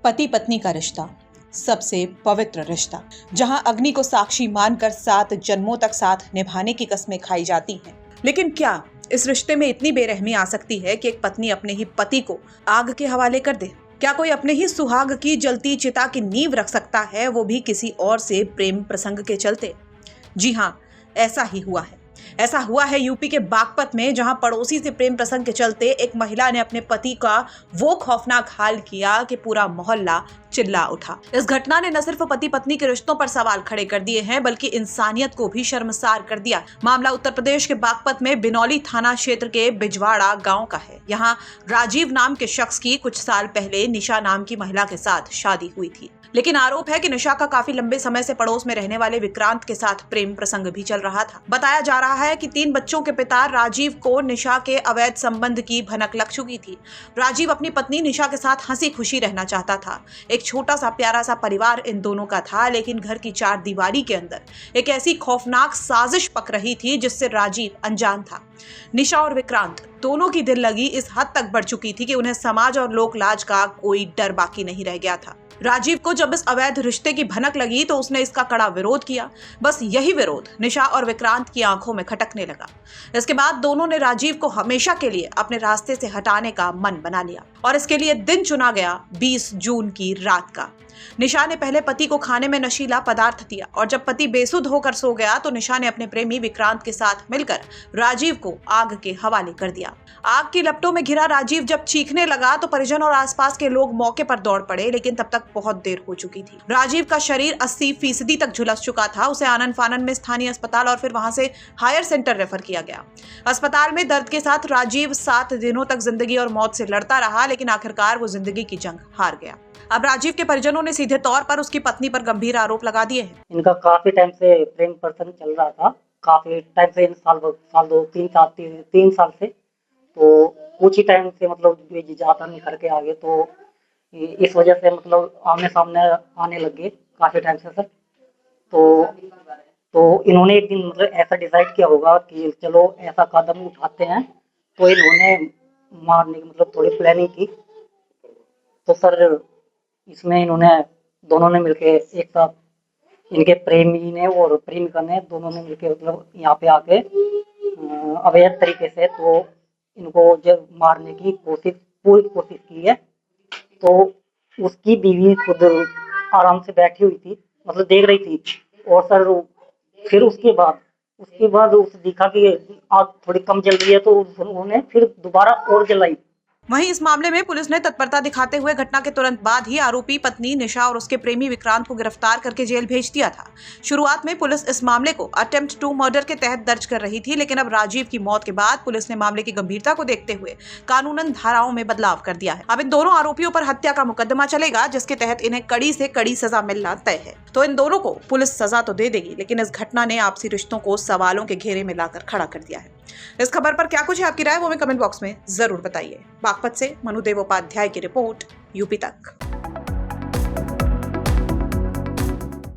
पति पत्नी का रिश्ता सबसे पवित्र रिश्ता, जहां अग्नि को साक्षी मानकर 7 जन्मों तक साथ निभाने की कस्में खाई जाती हैं। लेकिन क्या इस रिश्ते में इतनी बेरहमी आ सकती है कि एक पत्नी अपने ही पति को आग के हवाले कर दे? क्या कोई अपने ही सुहाग की जलती चिता की नींव रख सकता है, वो भी किसी और से प्रेम प्रसंग के चलते? जी हाँ, ऐसा ही हुआ है। ऐसा हुआ है यूपी के बागपत में, जहां पड़ोसी से प्रेम प्रसंग के चलते एक महिला ने अपने पति का वो खौफनाक हाल किया कि पूरा मोहल्ला चिल्ला उठा। इस घटना ने न सिर्फ पति पत्नी के रिश्तों पर सवाल खड़े कर दिए हैं, बल्कि इंसानियत को भी शर्मसार कर दिया। मामला उत्तर प्रदेश के बागपत में बिनौली थाना क्षेत्र के बिजवाड़ा गांव का है। यहाँ राजीव नाम के शख्स की कुछ साल पहले निशा नाम की महिला के साथ शादी हुई थी, लेकिन आरोप है कि निशा का काफी लंबे समय से पड़ोस में रहने वाले विक्रांत के साथ प्रेम प्रसंग भी चल रहा था। बताया जा रहा है कि 3 बच्चों के पिता राजीव को निशा के अवैध संबंध की भनक लग चुकी थी। राजीव अपनी पत्नी निशा के साथ हंसी खुशी रहना चाहता था। एक छोटा सा प्यारा सा परिवार इन दोनों का था, लेकिन घर की 4 दीवारी के अंदर एक ऐसी खौफनाक साजिश पक रही थी जिससे राजीव अनजान था। निशा और विक्रांत दोनों की दिल लगी इस हद तक बढ़ चुकी थी कि उन्हें समाज और लोक लाज का कोई डर बाकी नहीं रह गया था। राजीव को जब इस अवैध रिश्ते की भनक लगी तो उसने इसका कड़ा विरोध किया। बस यही विरोध निशा और विक्रांत की आंखों में खटकने लगा। इसके बाद दोनों ने राजीव को हमेशा के लिए अपने रास्ते से हटाने का मन बना लिया और इसके लिए दिन चुना गया 20 जून की रात का। निशा ने पहले पति को खाने में नशीला पदार्थ दिया और जब पति बेसुध होकर सो गया तो निशा ने अपने प्रेमी विक्रांत के साथ मिलकर राजीव को आग के हवाले कर दिया। आग की लपटों में घिरा राजीव जब चीखने लगा तो परिजन और आसपास के लोग मौके पर दौड़ पड़े, लेकिन तब तक बहुत देर हो चुकी थी। राजीव का शरीर 80% तक झुलस चुका था। उसे आनन फानन में स्थानीय अस्पताल और फिर वहां से हायर सेंटर रेफर किया गया। अस्पताल में दर्द के साथ राजीव 7 दिनों तक जिंदगी और मौत से लड़ता रहा, लेकिन आखिरकार वो जिंदगी की जंग हार गया। अब राजीव के परिजनों ने सीधे तौर पर उसकी पत्नी पर गंभीर आरोप लगा दिए हैं। इनका काफी टाइम से प्रेम प्रसंग चल रहा था, काफी टाइम से, साल 2-3 साल से। तो कुछ ही टाइम से मतलब ये ज्यादा निखर के आ गए, तो इस वजह से मतलब आमने सामने आने लग गए काफी टाइम से सर। तो इन्होंने एक दिन मतलब ऐसा डिसाइड किया होगा कि चलो ऐसा कदम उठाते हैं, तो इन्होंने मारने की मतलब थोड़ी प्लानिंग की। तो सर इसमें इन्होंने दोनों ने मिलके एक साथ, इनके प्रेमी ने और प्रेमिका ने दोनों ने मिलके मतलब यहाँ पे आके अवैध तरीके से तो इनको जब मारने की पूरी कोशिश की है। तो उसकी बीवी खुद आराम से बैठी हुई थी, मतलब देख रही थी। और सर फिर उसके बाद उस दिखा कि आग थोड़ी कम जल रही है, तो उन्होंने फिर दोबारा और जलाई। वहीं इस मामले में पुलिस ने तत्परता दिखाते हुए घटना के तुरंत बाद ही आरोपी पत्नी निशा और उसके प्रेमी विक्रांत को गिरफ्तार करके जेल भेज दिया था। शुरुआत में पुलिस इस मामले को अटेम्प्ट टू मर्डर के तहत दर्ज कर रही थी, लेकिन अब राजीव की मौत के बाद पुलिस ने मामले की गंभीरता को देखते हुए कानूनन धाराओं में बदलाव कर दिया है। अब इन दोनों आरोपियों पर हत्या का मुकदमा चलेगा, जिसके तहत इन्हें कड़ी से कड़ी सजा मिलना तय है। तो इन दोनों को पुलिस सजा तो दे देगी, लेकिन इस घटना ने आपसी रिश्तों को सवालों के घेरे में लाकर खड़ा कर दिया है। इस खबर पर क्या कुछ है आपकी राय, वो हमें कमेंट बॉक्स में जरूर बताइए। बागपत से मनुदेव उपाध्याय की रिपोर्ट, यूपी तक।